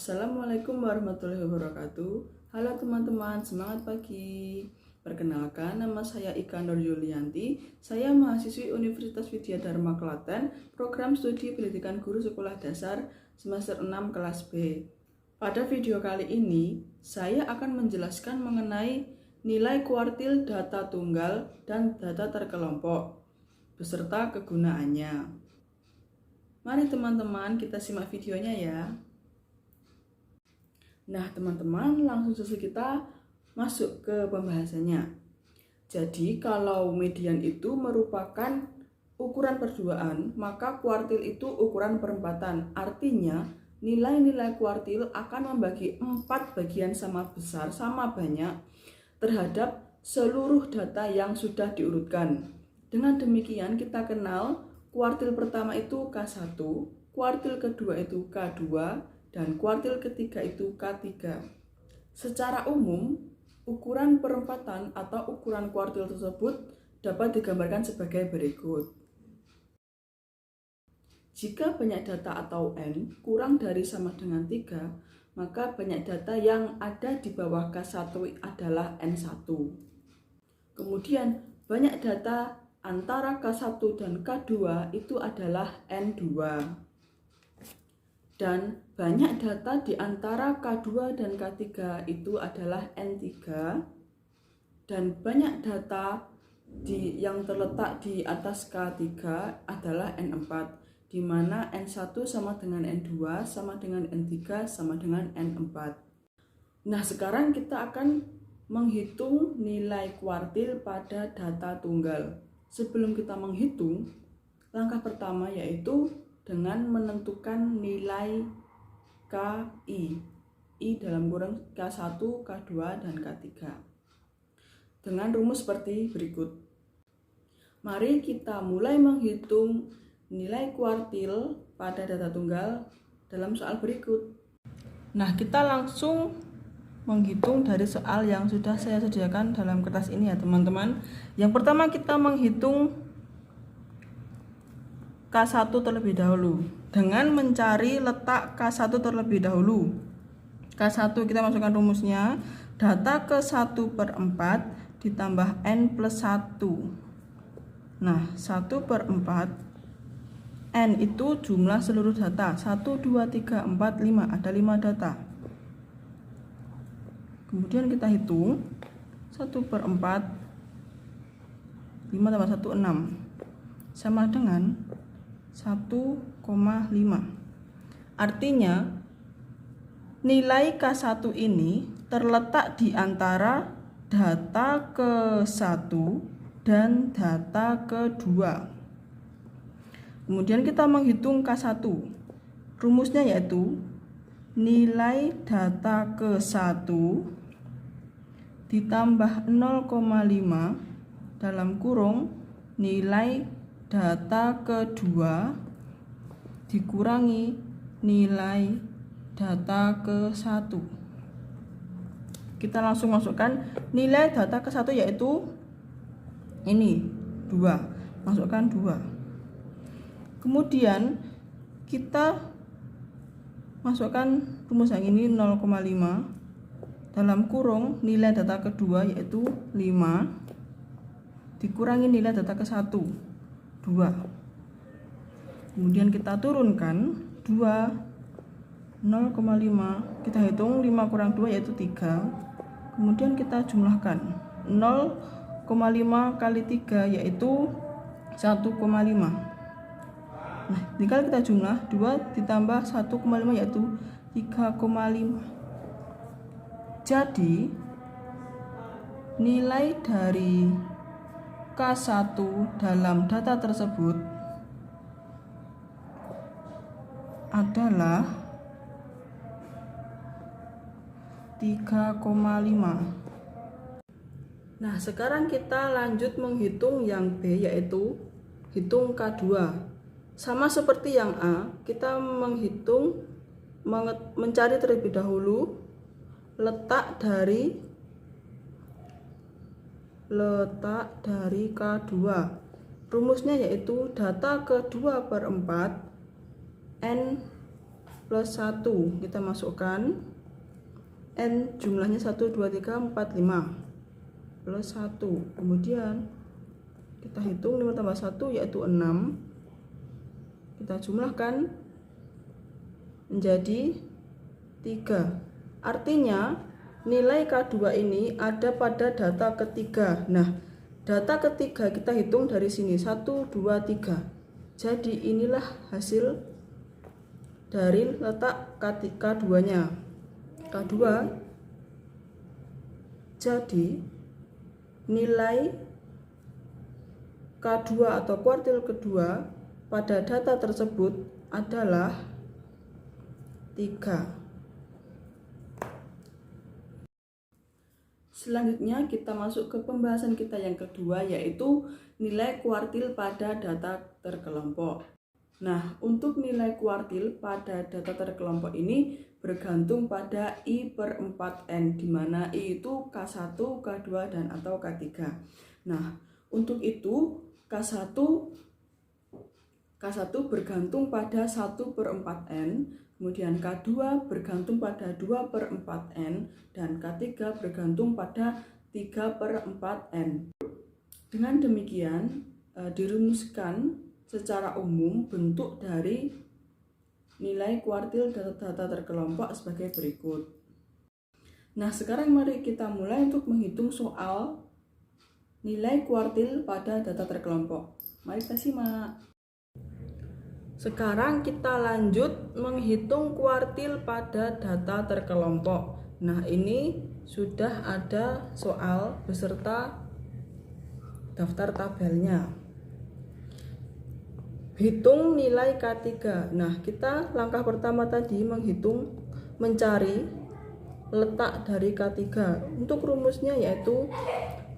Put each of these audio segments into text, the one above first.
Assalamualaikum warahmatullahi wabarakatuh. Halo teman-teman, semangat pagi. Perkenalkan, nama saya Ika Nur Yulianti. Saya mahasiswi Universitas Widya Dharma Klaten, program studi pendidikan guru sekolah dasar semester 6 kelas B. Pada video kali ini, saya akan menjelaskan mengenai nilai kuartil data tunggal dan data terkelompok, beserta kegunaannya. Mari teman-teman, kita simak videonya ya. Nah teman-teman, langsung saja kita masuk ke pembahasannya. Jadi kalau median itu merupakan ukuran perduaan, maka kuartil itu ukuran perempatan. Artinya nilai-nilai kuartil akan membagi 4 bagian sama besar, sama banyak terhadap seluruh data yang sudah diurutkan. Dengan demikian kita kenal kuartil pertama itu K1, kuartil kedua itu K2, dan kuartil ketiga itu K3. Secara umum, ukuran perempatan atau ukuran kuartil tersebut dapat digambarkan sebagai berikut. Jika banyak data atau N kurang dari sama dengan 3, maka banyak data yang ada di bawah K1 adalah N1. Kemudian, banyak data antara K1 dan K2 itu adalah N2. Dan banyak data di antara K2 dan K3 itu adalah N3. Dan banyak data yang terletak di atas K3 adalah N4, di mana N1 sama dengan N2, sama dengan N3, sama dengan N4. Nah, sekarang kita akan menghitung nilai kuartil pada data tunggal. Sebelum kita menghitung, langkah pertama yaitu dengan menentukan nilai KI, I dalam kurung K1, K2, dan K3 dengan rumus seperti berikut. Mari kita mulai menghitung nilai kuartil pada data tunggal dalam soal berikut. Nah, kita langsung menghitung dari soal yang sudah saya sediakan dalam kertas ini ya teman-teman. Yang pertama kita menghitung K1 terlebih dahulu dengan mencari letak K1 terlebih dahulu. K1 kita masukkan rumusnya, data ke 1/4 ditambah N plus 1. Nah, 1/4 N itu jumlah seluruh data, 1, 2, 3, 4, 5, ada 5 data. Kemudian kita hitung 1/4 5 tambah 1, 6 sama dengan 1,5. Artinya nilai K1 ini terletak di antara data ke-1 dan data ke-2. Kemudian kita menghitung K1. Rumusnya yaitu nilai data ke-1 ditambah 0,5 dalam kurung nilai data kedua dikurangi nilai data ke-1. Kita langsung masukkan nilai data ke-1 yaitu ini 2. Masukkan 2. Kemudian kita masukkan rumus yang ini 0,5 dalam kurung nilai data kedua yaitu 5 dikurangi nilai data ke-1 2. Kemudian kita turunkan 2, 0,5, kita hitung 5 kurang 2 yaitu 3. Kemudian kita jumlahkan 0,5 kali 3 yaitu 1,5. Nah, tinggal kita jumlah 2 ditambah 1,5 yaitu 3,5. Jadi nilai dari K1 dalam data tersebut adalah 3,5. Nah, sekarang kita lanjut menghitung yang B yaitu hitung K2. Sama seperti yang A, kita mencari terlebih dahulu letak dari letak dari K2. Rumusnya yaitu data ke2 per 4 N plus 1. Kita masukkan N jumlahnya 1, 2, 3, 4, 5 plus 1. Kemudian kita hitung 5 tambah 1 yaitu 6. Kita jumlahkan menjadi 3. Artinya nilai K2 ini ada pada data ketiga. Nah, data ketiga kita hitung dari sini 1, 2, 3. Jadi inilah hasil dari letak K2-nya. K2 jadi nilai K2 atau kuartil kedua pada data tersebut adalah 3. Selanjutnya kita masuk ke pembahasan kita yang kedua, yaitu nilai kuartil pada data terkelompok. Nah, untuk nilai kuartil pada data terkelompok ini bergantung pada I per 4N, di mana I itu K1, K2, dan atau K3. Nah, untuk itu K1 bergantung pada 1 per 4N, kemudian K2 bergantung pada 2 per 4N, dan K3 bergantung pada 3 per 4N. Dengan demikian, dirumuskan secara umum bentuk dari nilai kuartil data terkelompok sebagai berikut. Nah, sekarang mari kita mulai untuk menghitung soal nilai kuartil pada data terkelompok. Mari kita simak. Sekarang kita lanjut menghitung kuartil pada data terkelompok. Nah, ini sudah ada soal beserta daftar tabelnya. Hitung nilai K3. Nah, kita langkah pertama tadi mencari letak dari K3. Untuk rumusnya yaitu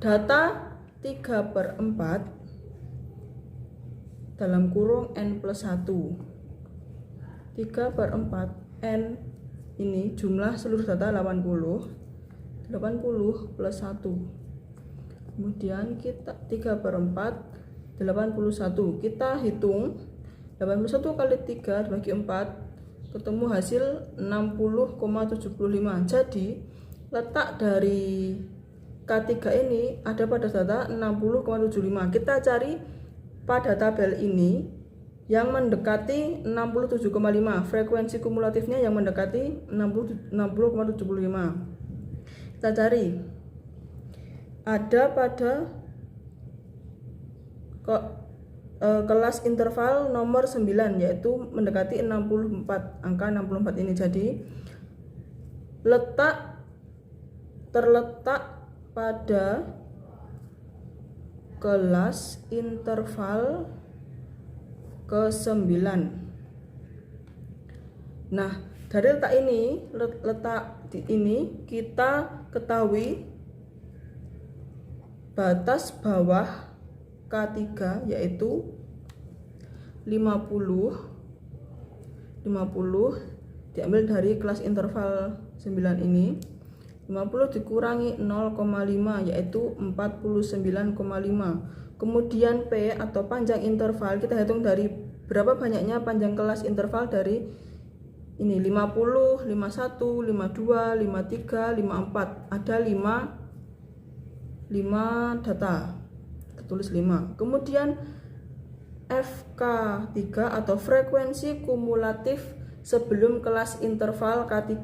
data 3 per 4 dalam kurung N plus 1. 3 per 4 N ini jumlah seluruh data 80 plus 1. Kemudian kita 3 per 4 81. Kita hitung 81 kali 3 dibagi 4 ketemu hasil 60,75. Jadi letak dari K3 ini ada pada data 60,75. Kita cari pada tabel ini yang mendekati 67,5. Frekuensi kumulatifnya yang mendekati 60,75. Kita cari ada pada kelas interval nomor 9, yaitu mendekati 64, angka 64 ini. Jadi terletak pada kelas interval ke-9. Nah, dari letak ini kita ketahui batas bawah K3 yaitu 50 diambil dari kelas interval 9 ini. 50 dikurangi 0,5 yaitu 49,5. Kemudian P atau panjang interval kita hitung dari berapa banyaknya panjang kelas interval dari ini 50, 51, 52, 53, 54. Ada 5 data. Tulis 5. Kemudian FK3 atau frekuensi kumulatif sebelum kelas interval K3.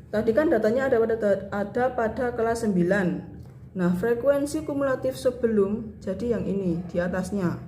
Tadi kan datanya ada pada kelas 9. Nah, frekuensi kumulatif sebelum, jadi yang ini di atasnya.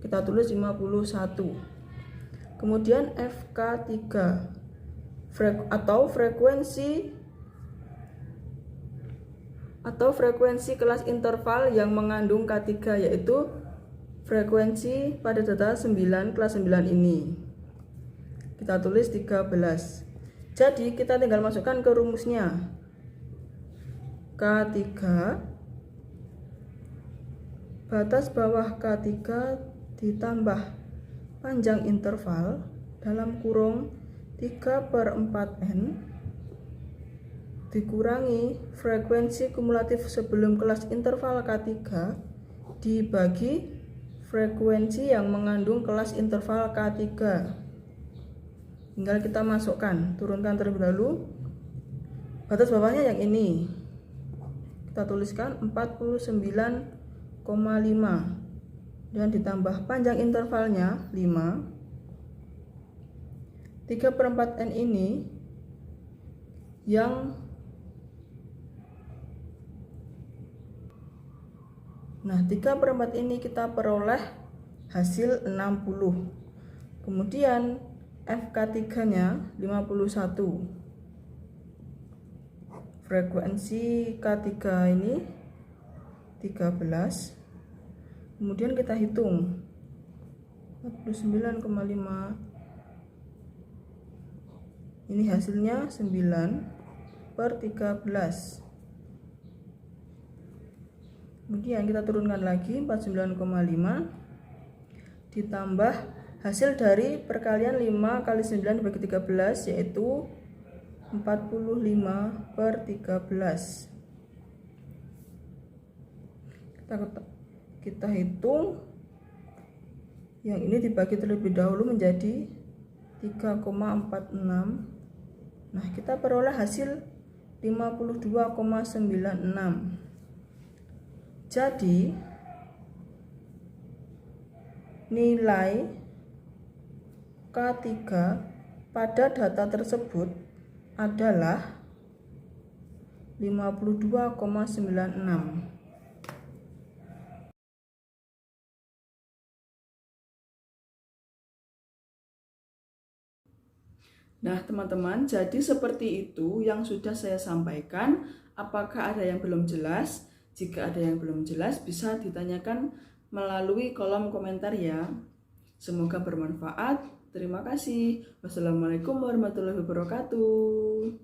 Kita tulis 51. Kemudian FK3 atau frekuensi kelas interval yang mengandung K3, yaitu frekuensi pada data 9 kelas 9 ini. Kita tulis 13. Jadi kita tinggal masukkan ke rumusnya. K3 batas bawah K3 ditambah panjang interval dalam kurung 3 per 4N dikurangi frekuensi kumulatif sebelum kelas interval K3 dibagi frekuensi yang mengandung kelas interval K3. Tinggal kita masukkan, turunkan terlebih dahulu. Batas bawahnya yang ini. Kita tuliskan 49,5 dan ditambah panjang intervalnya 5. 3/4 N ini yang Nah, 3/4 ini kita peroleh hasil 60. Kemudian FK3-nya 51. Frekuensi K3 ini 13. Kemudian kita hitung 49,5. Ini hasilnya 9/13. Kemudian kita turunkan lagi 49,5 ditambah hasil dari perkalian 5 kali 9 dibagi 13 yaitu 45/13. Kita hitung yang ini dibagi terlebih dahulu menjadi 3,46. Nah, kita peroleh hasil 52,96. Jadi nilai K3 pada data tersebut adalah 52,96. Nah, teman-teman, jadi seperti itu yang sudah saya sampaikan. Apakah ada yang belum jelas? Jika ada yang belum jelas, bisa ditanyakan melalui kolom komentar ya. Semoga bermanfaat. Terima kasih. Wassalamualaikum warahmatullahi wabarakatuh.